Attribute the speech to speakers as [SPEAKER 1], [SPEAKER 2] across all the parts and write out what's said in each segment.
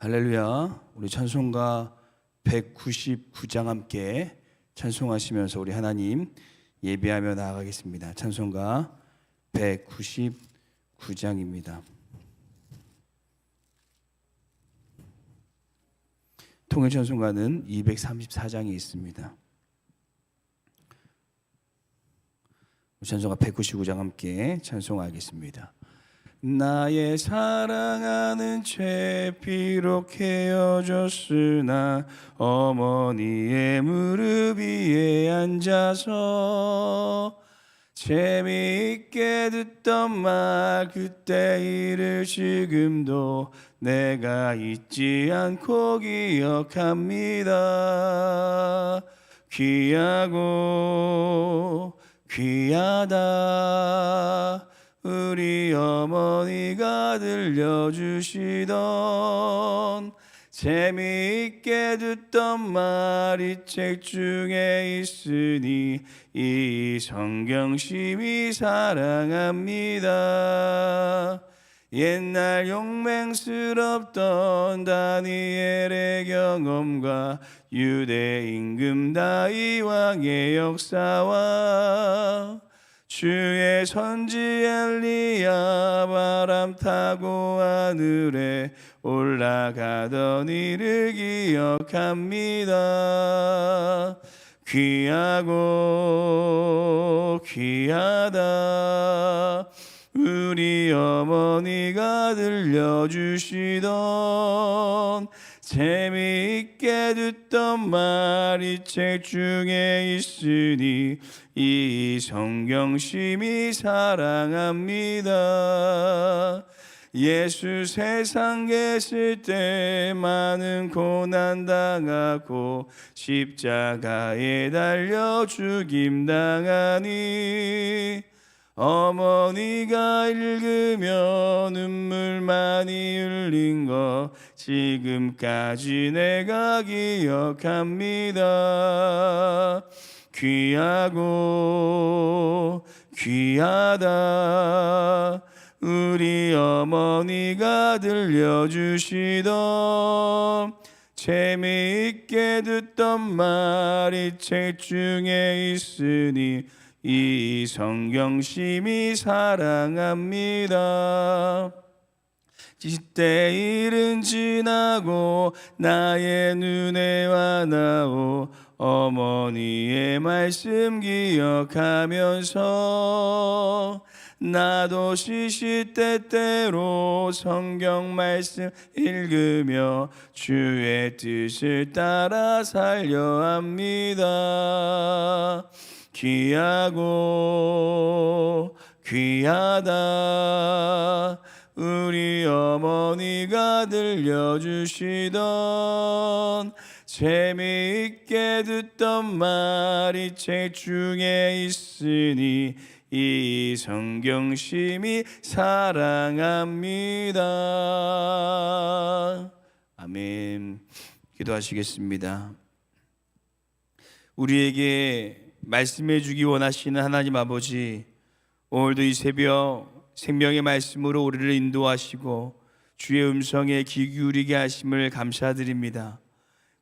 [SPEAKER 1] 할렐루야. 우리 찬송가 199장 함께 찬송하시면서 우리 하나님 예배하며 나아가겠습니다. 찬송가 199장입니다. 통일 찬송가는 234장이 있습니다. 찬송가 199장 함께 찬송하겠습니다. 나의 사랑하는 죄 비록 헤어졌으나 어머니의 무릎 위에 앉아서 재미있게 듣던 말 그때 일을 지금도 내가 잊지 않고 기억합니다. 귀하고 귀하다 우리 어머니가 들려주시던 재미있게 듣던 말이 책 중에 있으니 이 성경 심히 사랑합니다. 옛날 용맹스럽던 다니엘의 경험과 유대 임금 다윗 왕의 역사와 주의 선지 엘리야 바람 타고 하늘에 올라가던 일을 기억합니다. 귀하고 귀하다 우리 어머니가 들려주시던 재미있게 듣던 말이 책 중에 있으니 이 성경 심히 사랑합니다. 예수 세상 계실 때 많은 고난 당하고 십자가에 달려 죽임 당하니 어머니가 읽으며 눈물 많이 흘린 거 지금까지 내가 기억합니다. 귀하고 귀하다 우리 어머니가 들려주시던 재미있게 듣던 말이 책 중에 있으니 이 성경 심히 사랑합니다. 지때 일은 지나고 나의 눈에 와나오 어머니의 말씀 기억하면서 나도 시시때때로 성경 말씀 읽으며 주의 뜻을 따라 살려 합니다. 귀하고 귀하다 우리 어머니가 들려주시던 재미있게 듣던 말이 책 중에 있으니 이 성경 심히 사랑합니다. 아멘. 기도하시겠습니다. 우리에게 말씀해 주기 원하시는 하나님 아버지, 오늘도 이 새벽 생명의 말씀으로 우리를 인도하시고 주의 음성에 귀 기울이게 하심을 감사드립니다.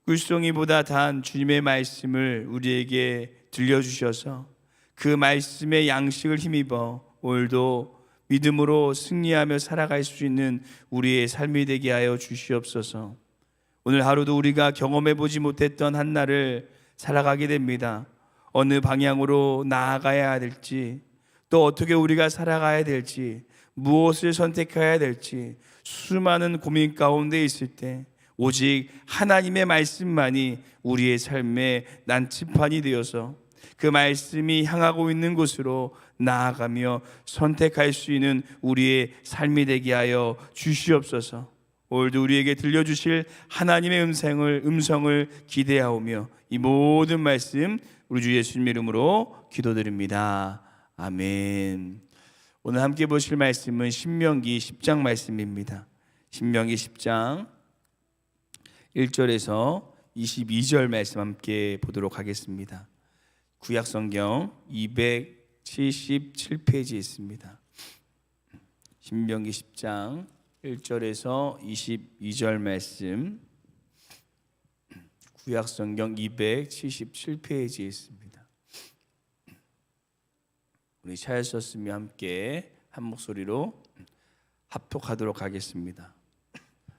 [SPEAKER 1] 꿀송이보다 단 주님의 말씀을 우리에게 들려주셔서 그 말씀의 양식을 힘입어 오늘도 믿음으로 승리하며 살아갈 수 있는 우리의 삶이 되게 하여 주시옵소서. 오늘 하루도 우리가 경험해보지 못했던 한 날을 살아가게 됩니다. 어느 방향으로 나아가야 될지, 또 어떻게 우리가 살아가야 될지, 무엇을 선택해야 될지 수많은 고민 가운데 있을 때 오직 하나님의 말씀만이 우리의 삶의 난치판이 되어서 그 말씀이 향하고 있는 곳으로 나아가며 선택할 수 있는 우리의 삶이 되게 하여 주시옵소서. 오늘도 우리에게 들려주실 하나님의 음성을 기대하오며 이 모든 말씀 우리 주 예수님 이름으로 기도드립니다. 아멘. 오늘 함께 보실 말씀은 신명기 10장 말씀입니다. 신명기 10장 1절에서 22절 말씀 함께 보도록 하겠습니다. 구약성경 277페이지에 있습니다. 신명기 10장 1절에서 22절 말씀, 구약성경 277페이지에 있습니다. 우리 차였었으며 함께 한 목소리로 합독하도록 하겠습니다.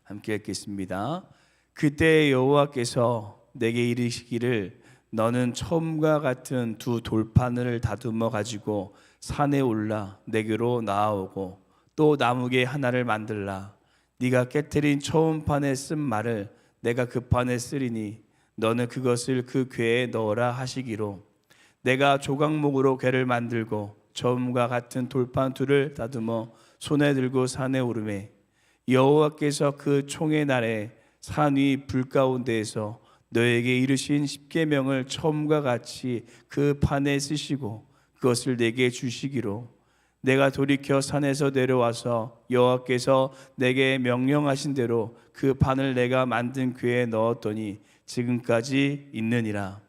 [SPEAKER 1] 함께 읽겠습니다. 그때 여호와께서 내게 이르시기를 너는 처음과 같은 두 돌판을 다듬어 가지고 산에 올라 내게로 나아오고 또 나무개 하나를 만들라. 네가 깨트린 처음 판에 쓴 말을 내가 그 판에 쓰리니 너는 그것을 그 궤에 넣어라 하시기로 내가 조각목으로 궤를 만들고 처음과 같은 돌판 둘을 다듬어 손에 들고 산에 오르매 여호와께서 그 총의 날에 산 위 불 가운데에서 너에게 이르신 십계명을 처음과 같이 그 판에 쓰시고 그것을 내게 주시기로 내가 돌이켜 산에서 내려와서 여호와께서 내게 명령하신 대로 그 판을 내가 만든 궤에 넣었더니 지금까지 있느니라.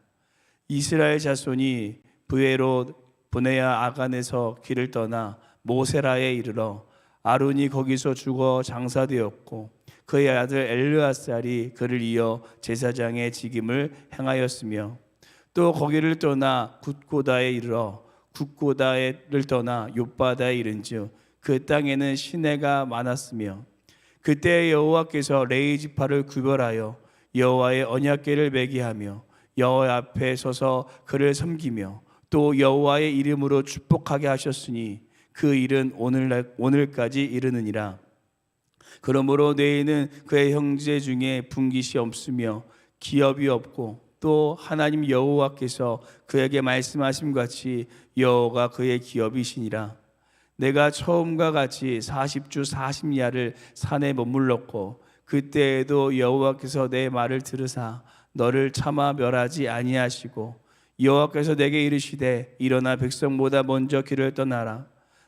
[SPEAKER 1] 이스라엘 자손이 브에롯 브네야 아간에서 길을 떠나 모세라에 이르러 아론이 거기서 죽어 장사되었고 그의 아들 엘르아살이 그를 이어 제사장의 직임을 행하였으며 또 거기를 떠나 굿고다에 이르러 굿고다를 떠나 욥바다에 이른즉 그 땅에는 시내가 많았으며 그때 여호와께서 레위 지파를 구별하여 여호와의 언약궤를 매게 하며 여호와 앞에 서서 그를 섬기며 또 여호와의 이름으로 축복하게 하셨으니 그 일은 오늘까지 이르느니라. 그러므로 너희는 그의 형제 중에 분깃이 없으며 기업이 없고 또 하나님 여호와께서 그에게 말씀하심 같이 여호와가 그의 기업이시니라. 내가 처음과 같이 40주 40야를 산에 머물렀고 그때에도 여호와께서 내 말을 들으사 너를 차마 멸하지 아니하시고 여호와께서 내게 이르시되 일어나 백성보다 먼저 길을 떠나라.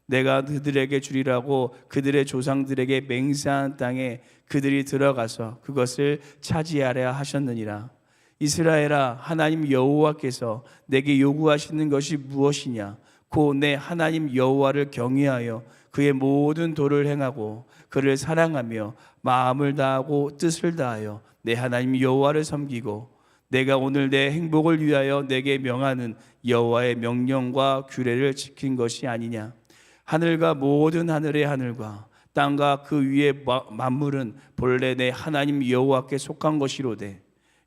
[SPEAKER 1] 내가 그들에게 주리라고 그들의 조상들에게 맹세한 땅에 그들이 들어가서 그것을 차지하려 하셨느니라. 이스라엘아, 하나님 여호와께서 내게 요구하시는 것이 무엇이냐? 곧 내 하나님 여호와를 경외하여 그의 모든 도를 행하고 그를 사랑하며 마음을 다하고 뜻을 다하여 내 하나님 여호와를 섬기고 내가 오늘 내 행복을 위하여 내게 명하는 여호와의 명령과 규례를 지킨 것이 아니냐? 하늘과 모든 하늘의 하늘과 땅과 그 위의 만물은 본래 내 하나님 여호와께 속한 것이로되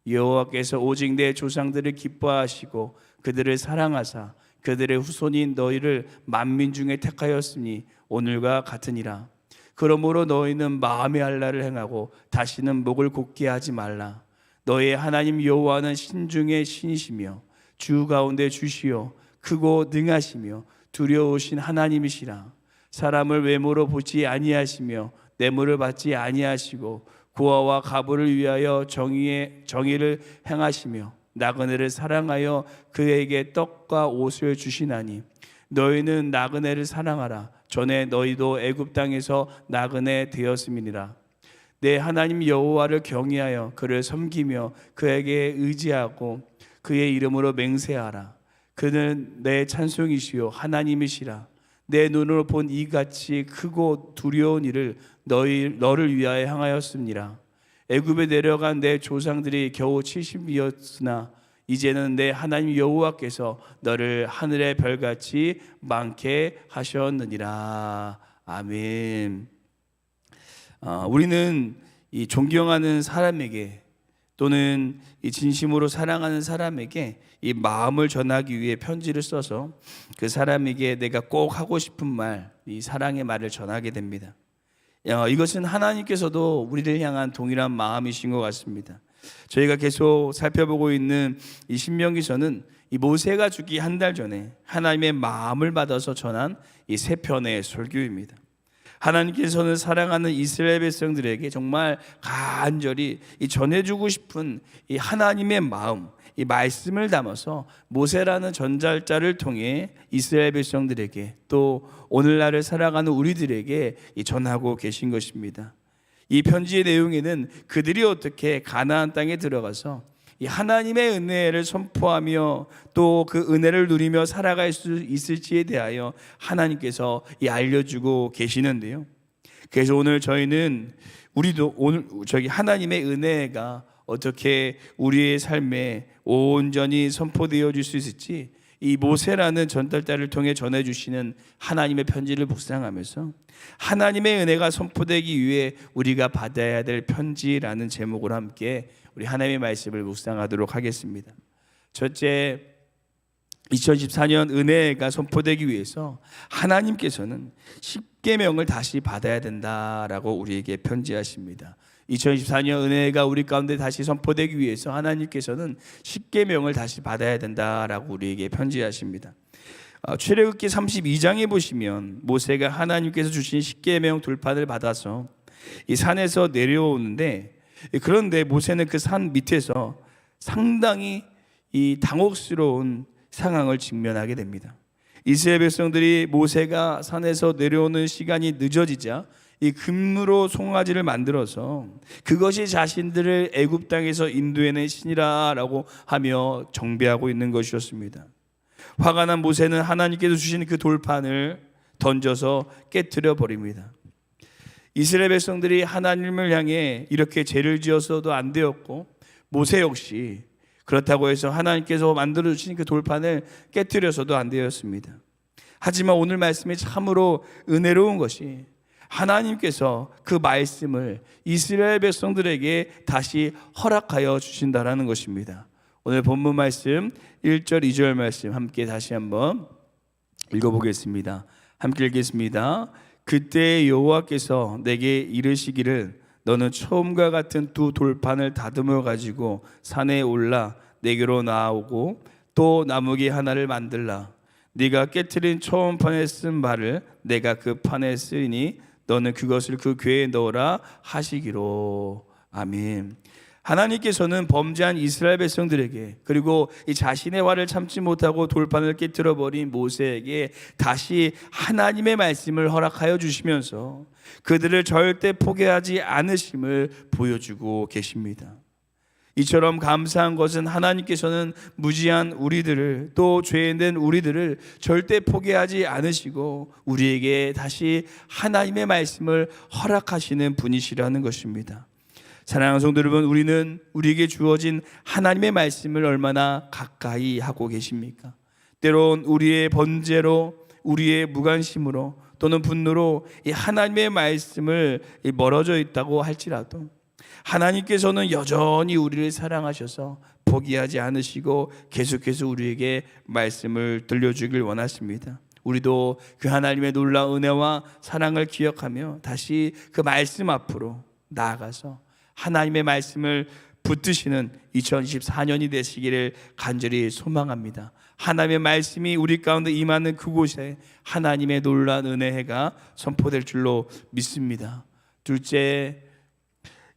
[SPEAKER 1] 여호와께서 오직 내 조상들을 기뻐하시고 그들을 사랑하사 그들의 후손인 너희를 만민 중에 택하였으니 오늘과 같으니라. 그러므로 너희는 마음의 알라를 행하고 다시는 목을 곧게 하지 말라. 너희 하나님 여호와는 신 중에 신이시며 주 가운데 주시요 크고 능하시며 두려우신 하나님이시라. 사람을 외모로 보지 아니하시며 뇌물을 받지 아니하시고 고아와 가부를 위하여 정의를 행하시며 나그네를 사랑하여 그에게 떡과 옷을 주시나니 너희는 나그네를 사랑하라. 전에 너희도 애굽 땅에서 나그네 되었음이니라. 내 하나님 여호와를 경외하여 그를 섬기며 그에게 의지하고 그의 이름으로 맹세하라. 그는 내 찬송이시요 하나님이시라. 내 눈으로 본 이같이 크고 두려운 일을 너를 위하여 행하였습니다. 애굽에 내려간 내 조상들이 겨우 70이었으나 이제는 내 하나님 여호와께서 너를 하늘의 별같이 많게 하셨느니라. 아멘. 우리는 이 존경하는 사람에게 또는 이 진심으로 사랑하는 사람에게 이 마음을 전하기 위해 편지를 써서 그 사람에게 내가 꼭 하고 싶은 말, 이 사랑의 말을 전하게 됩니다. 이것은 하나님께서도 우리를 향한 동일한 마음이신 것 같습니다. 저희가 계속 살펴보고 있는 이 신명기서는 이 모세가 죽기 한 달 전에 하나님의 마음을 받아서 전한 이 세 편의 설교입니다. 하나님께서는 사랑하는 이스라엘 백성들에게 정말 간절히 전해주고 싶은 이 하나님의 마음, 이 말씀을 담아서 모세라는 전달자를 통해 이스라엘 백성들에게 또 오늘날을 살아가는 우리들에게 전하고 계신 것입니다. 이 편지의 내용에는 그들이 어떻게 가나안 땅에 들어가서 이 하나님의 은혜를 선포하며 또 그 은혜를 누리며 살아갈 수 있을지에 대하여 하나님께서 알려주고 계시는데요. 그래서 오늘 저희는 우리도 오늘 하나님의 은혜가 어떻게 우리의 삶에 온전히 선포되어 줄 수 있을지, 이 모세라는 전달자를 통해 전해주시는 하나님의 편지를 묵상하면서 하나님의 은혜가 선포되기 위해 우리가 받아야 될 편지라는 제목으로 함께 우리 하나님의 말씀을 묵상하도록 하겠습니다. 첫째, 2014년 은혜가 선포되기 위해서 하나님께서는 십계명을 다시 받아야 된다라고 우리에게 편지하십니다. 2024년 은혜가 우리 가운데 다시 선포되기 위해서 하나님께서는 십계명을 다시 받아야 된다라고 우리에게 편지하십니다. 출애굽기 32장에 보시면 모세가 하나님께서 주신 십계명 돌판을 받아서 이 산에서 내려오는데, 그런데 모세는 그 산 밑에서 상당히 이 당혹스러운 상황을 직면하게 됩니다. 이스라엘 백성들이 모세가 산에서 내려오는 시간이 늦어지자 이 금으로 송아지를 만들어서 그것이 자신들을 애굽 땅에서 인도해낸 신이라고 하며 정죄하고 있는 것이었습니다. 화가 난 모세는 하나님께서 주신 그 돌판을 던져서 깨뜨려 버립니다. 이스라엘 백성들이 하나님을 향해 이렇게 죄를 지어서도 안 되었고, 모세 역시 그렇다고 해서 하나님께서 만들어 주신 그 돌판을 깨뜨려서도 안 되었습니다. 하지만 오늘 말씀이 참으로 은혜로운 것이 하나님께서 그 말씀을 이스라엘 백성들에게 다시 허락하여 주신다라는 것입니다. 오늘 본문 말씀 1절 2절 말씀 함께 다시 한번 읽어보겠습니다. 함께 읽겠습니다. 그때 여호와께서 내게 이르시기를 너는 처음과 같은 두 돌판을 다듬어 가지고 산에 올라 내게로 나오고 또 나무기 하나를 만들라. 네가 깨트린 처음 판에 쓴 말을 내가 그 판에 쓰니 너는 그것을 그 궤에 넣으라 하시기로. 아멘. 하나님께서는 범죄한 이스라엘 백성들에게, 그리고 이 자신의 화를 참지 못하고 돌판을 깨뜨려 버린 모세에게 다시 하나님의 말씀을 허락하여 주시면서 그들을 절대 포기하지 않으심을 보여주고 계십니다. 이처럼 감사한 것은 하나님께서는 무지한 우리들을, 또 죄인된 우리들을 절대 포기하지 않으시고 우리에게 다시 하나님의 말씀을 허락하시는 분이시라는 것입니다. 사랑하는 성도 여러분, 우리는 우리에게 주어진 하나님의 말씀을 얼마나 가까이 하고 계십니까? 때론 우리의 번제로, 우리의 무관심으로 또는 분노로 이 하나님의 말씀을 멀어져 있다고 할지라도 하나님께서는 여전히 우리를 사랑하셔서 포기하지 않으시고 계속해서 우리에게 말씀을 들려주길 원하십니다. 우리도 그 하나님의 놀라운 은혜와 사랑을 기억하며 다시 그 말씀 앞으로 나아가서 하나님의 말씀을 붙드시는 2024년이 되시기를 간절히 소망합니다. 하나님의 말씀이 우리 가운데 임하는 그곳에 하나님의 놀라운 은혜가 선포될 줄로 믿습니다. 둘째,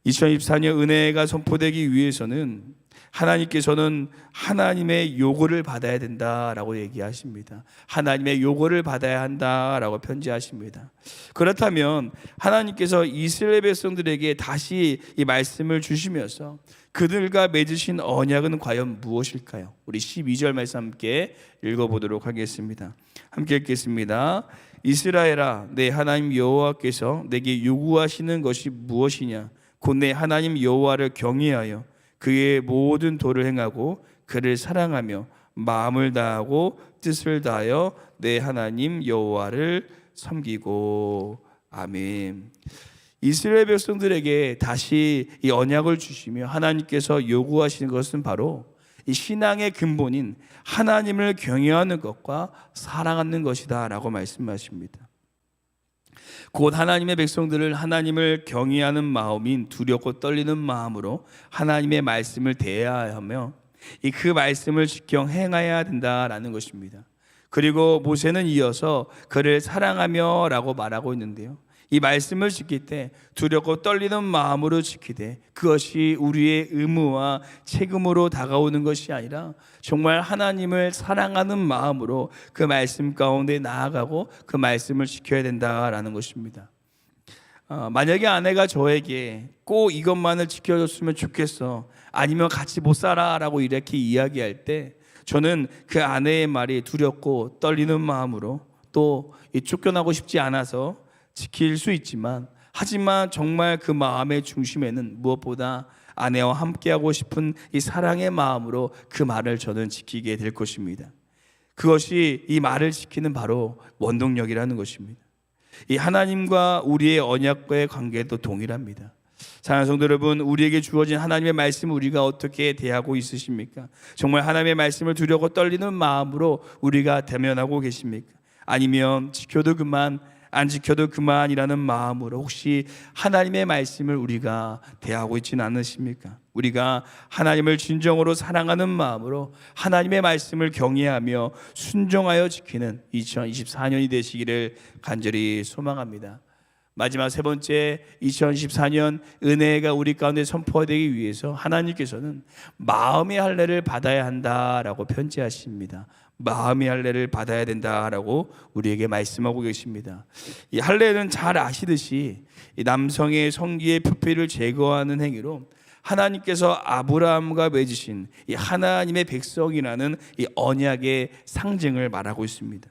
[SPEAKER 1] 2024년 은혜가 선포되기 위해서는 하나님께서는 하나님의 요구를 받아야 된다라고 얘기하십니다. 하나님의 요구를 받아야 한다라고 편지하십니다. 그렇다면 하나님께서 이스라엘 백성들에게 다시 이 말씀을 주시면서 그들과 맺으신 언약은 과연 무엇일까요? 우리 12절 말씀 함께 읽어보도록 하겠습니다. 함께 읽겠습니다. 이스라엘아, 내 하나님 여호와께서 내게 요구하시는 것이 무엇이냐? 곧 내 하나님 여호와를 경외하여 그의 모든 도를 행하고 그를 사랑하며 마음을 다하고 뜻을 다하여 내 하나님 여호와를 섬기고. 아멘. 이스라엘 백성들에게 다시 이 언약을 주시며 하나님께서 요구하시는 것은 바로 이 신앙의 근본인 하나님을 경외하는 것과 사랑하는 것이다 라고 말씀하십니다. 곧 하나님의 백성들을 하나님을 경외하는 마음인 두렵고 떨리는 마음으로 하나님의 말씀을 대해야 하며 그 말씀을 지켜 행해야 된다라는 것입니다. 그리고 모세는 이어서 그를 사랑하며 라고 말하고 있는데요, 이 말씀을 지킬 때 두렵고 떨리는 마음으로 지키되 그것이 우리의 의무와 책임으로 다가오는 것이 아니라 정말 하나님을 사랑하는 마음으로 그 말씀 가운데 나아가고 그 말씀을 지켜야 된다라는 것입니다. 만약에 아내가 저에게 꼭 이것만을 지켜줬으면 좋겠어, 아니면 같이 못 살아 라고 이렇게 이야기할 때 저는 그 아내의 말이 두렵고 떨리는 마음으로 또 쫓겨나고 싶지 않아서 지킬 수 있지만 하지만 정말 그 마음의 중심에는 무엇보다 아내와 함께하고 싶은 이 사랑의 마음으로 그 말을 저는 지키게 될 것입니다. 그것이 이 말을 지키는 바로 원동력이라는 것입니다. 이 하나님과 우리의 언약과의 관계도 동일합니다. 사랑하는 성도 여러분, 우리에게 주어진 하나님의 말씀을 우리가 어떻게 대하고 있으십니까? 정말 하나님의 말씀을 두려고 떨리는 마음으로 우리가 대면하고 계십니까? 아니면 지켜도 그만, 안 지켜도 그만이라는 마음으로 혹시 하나님의 말씀을 우리가 대하고 있지는 않으십니까? 우리가 하나님을 진정으로 사랑하는 마음으로 하나님의 말씀을 경외하며 순종하여 지키는 2024년이 되시기를 간절히 소망합니다. 마지막 세 번째, 2014년 은혜가 우리 가운데 선포되기 위해서 하나님께서는 마음의 할례를 받아야 한다라고 편지하십니다. 마음의 할례를 받아야 된다라고 우리에게 말씀하고 계십니다. 이 할례는 잘 아시듯이 이 남성의 성기의 표피를 제거하는 행위로 하나님께서 아브라함과 맺으신 이 하나님의 백성이라는 이 언약의 상징을 말하고 있습니다.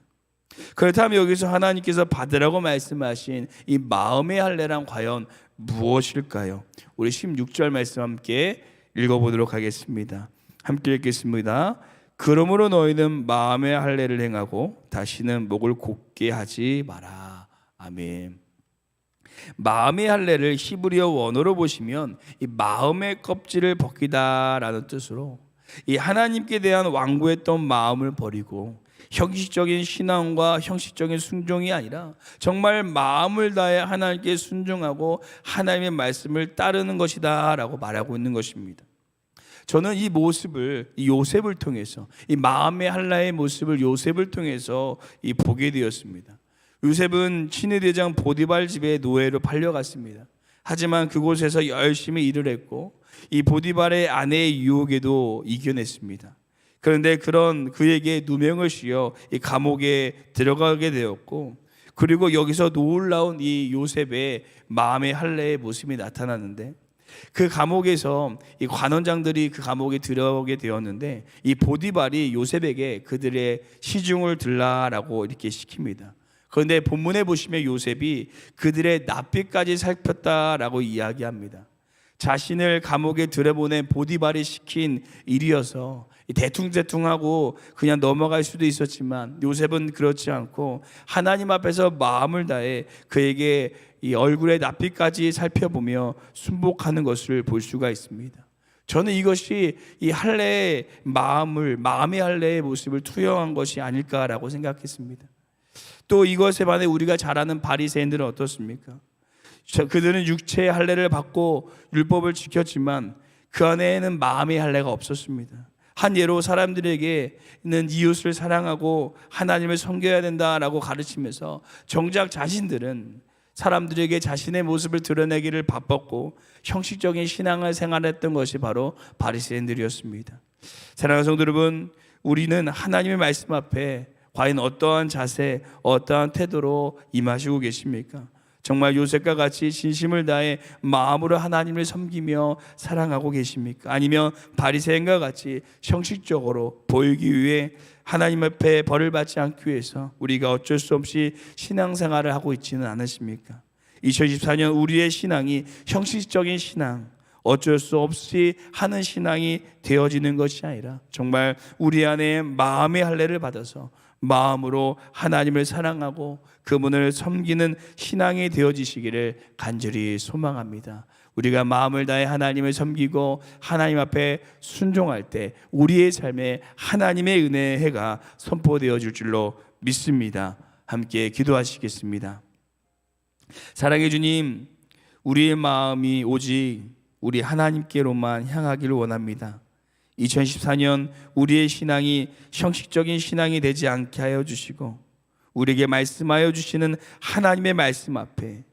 [SPEAKER 1] 그렇다면 여기서 하나님께서 받으라고 말씀하신 이 마음의 할례란 과연 무엇일까요? 우리 16절 말씀 함께 읽어보도록 하겠습니다. 함께 읽겠습니다. 그러므로 너희는 마음의 할례를 행하고 다시는 목을 곧게 하지 마라. 아멘. 마음의 할례를 히브리어 원어로 보시면 이 마음의 껍질을 벗기다라는 뜻으로 이 하나님께 대한 완고했던 마음을 버리고 형식적인 신앙과 형식적인 순종이 아니라 정말 마음을 다해 하나님께 순종하고 하나님의 말씀을 따르는 것이다 라고 말하고 있는 것입니다. 저는 이 모습을 이 요셉을 통해서 이 마음의 할례의 모습을 요셉을 통해서 보게 되었습니다. 요셉은 친위 대장 보디발 집에 노예로 팔려갔습니다. 하지만 그곳에서 열심히 일을 했고 이 보디발의 아내의 유혹에도 이겨냈습니다. 그런데 그런 그에게 누명을 씌워 이 감옥에 들어가게 되었고, 그리고 여기서 놀라운 이 요셉의 마음의 할례의 모습이 나타나는데, 그 감옥에서 이 관원장들이 그 감옥에 들어오게 되었는데 이 보디발이 요셉에게 그들의 시중을 들라라고 이렇게 시킵니다. 그런데 본문에 보시면 요셉이 그들의 납비까지 살폈다라고 이야기합니다. 자신을 감옥에 들여보낸 보디발이 시킨 일이어서 대충대충하고 그냥 넘어갈 수도 있었지만 요셉은 그렇지 않고 하나님 앞에서 마음을 다해 그에게 이 얼굴의 납비까지 살펴보며 순복하는 것을 볼 수가 있습니다. 저는 이것이 이 할례의 마음의 할례의 모습을 투영한 것이 아닐까라고 생각했습니다. 또 이것에 반해 우리가 잘 아는 바리새인들은 어떻습니까? 그들은 육체의 할례를 받고 율법을 지켰지만 그 안에는 마음의 할례가 없었습니다. 한 예로 사람들에게는 이웃을 사랑하고 하나님을 섬겨야 된다라고 가르치면서 정작 자신들은 사람들에게 자신의 모습을 드러내기를 바빴고 형식적인 신앙을 생활했던 것이 바로 바리새인들이었습니다. 사랑하는 성도 여러분, 우리는 하나님의 말씀 앞에 과연 어떠한 자세, 어떠한 태도로 임하시고 계십니까? 정말 요셉과 같이 진심을 다해 마음으로 하나님을 섬기며 사랑하고 계십니까? 아니면 바리새인과 같이 형식적으로 보이기 위해 하나님 앞에 벌을 받지 않기 위해서 우리가 어쩔 수 없이 신앙생활을 하고 있지는 않으십니까? 2024년 우리의 신앙이 형식적인 신앙, 어쩔 수 없이 하는 신앙이 되어지는 것이 아니라 정말 우리 안에 마음의 할례를 받아서 마음으로 하나님을 사랑하고 그분을 섬기는 신앙이 되어지시기를 간절히 소망합니다. 우리가 마음을 다해 하나님을 섬기고 하나님 앞에 순종할 때 우리의 삶에 하나님의 은혜의 해가 선포되어질 줄로 믿습니다. 함께 기도하시겠습니다. 사랑의 주님, 우리의 마음이 오직 우리 하나님께로만 향하기를 원합니다. 2014년 우리의 신앙이 형식적인 신앙이 되지 않게 하여 주시고 우리에게 말씀하여 주시는 하나님의 말씀 앞에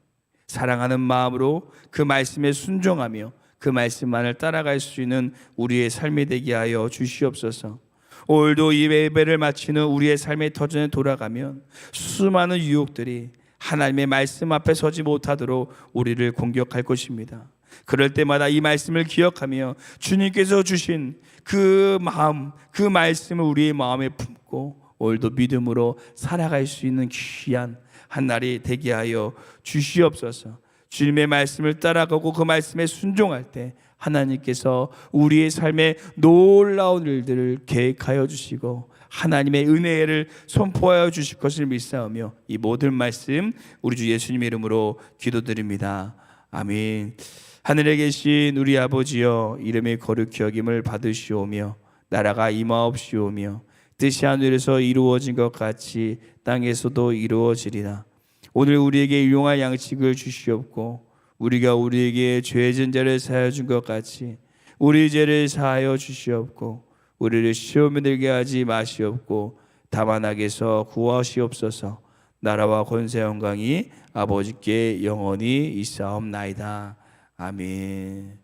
[SPEAKER 1] 사랑하는 마음으로 그 말씀에 순종하며 그 말씀만을 따라갈 수 있는 우리의 삶이 되게 하여 주시옵소서. 오늘도 이 예배를 마치는 우리의 삶의 터전에 돌아가면 수많은 유혹들이 하나님의 말씀 앞에 서지 못하도록 우리를 공격할 것입니다. 그럴 때마다 이 말씀을 기억하며 주님께서 주신 그 마음, 그 말씀을 우리의 마음에 품고 오늘도 믿음으로 살아갈 수 있는 귀한 한 날이 되게 하여 주시옵소서. 주님의 말씀을 따라가고 그 말씀에 순종할 때 하나님께서 우리의 삶에 놀라운 일들을 계획하여 주시고 하나님의 은혜를 선포하여 주실 것을 믿사오며 이 모든 말씀 우리 주 예수님의 이름으로 기도드립니다. 아멘. 하늘에 계신 우리 아버지여, 이름의 거룩히 여김을 받으시오며 나라가 임하옵시오며 뜻이 하늘에서 이루어진 것 같이 땅에서도 이루어지리라. 오늘 우리에게 일용할 양식을 주시옵고 우리가 우리에게 죄진 자를 사하여 준 것 같이 우리 죄를 사하여 주시옵고 우리를 시험에 들게 하지 마시옵고 다만 악에서 구하시옵소서. 나라와 권세 영광이 아버지께 영원히 있사옵나이다. 아멘.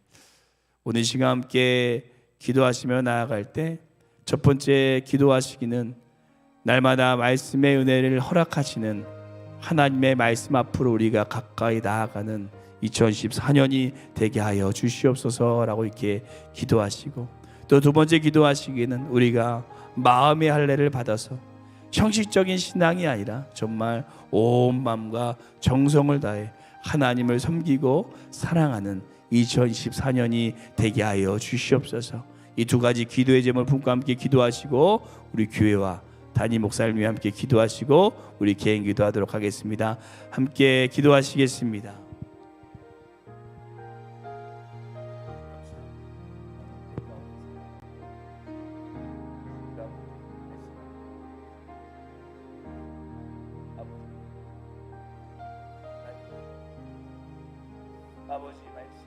[SPEAKER 1] 오늘 시간 함께 기도하시며 나아갈 때 첫 번째 기도하시기는 날마다 말씀의 은혜를 허락하시는 하나님의 말씀 앞으로 우리가 가까이 나아가는 2014년이 되게 하여 주시옵소서라고 이렇게 기도하시고, 또 두 번째 기도하시기는 우리가 마음의 할례를 받아서 형식적인 신앙이 아니라 정말 온 마음과 정성을 다해 하나님을 섬기고 사랑하는 2014년이 되게 하여 주시옵소서. 이 두 가지 기도의 제목을 품고 함께 기도하시고 우리 교회와 담임 목사님이 함께 기도하시고 우리 개인 기도하도록 하겠습니다. 함께 기도하시겠습니다. 아버지 말씀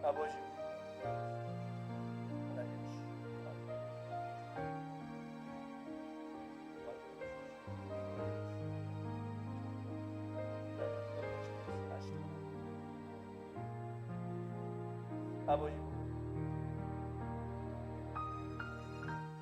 [SPEAKER 1] 아버지 아버지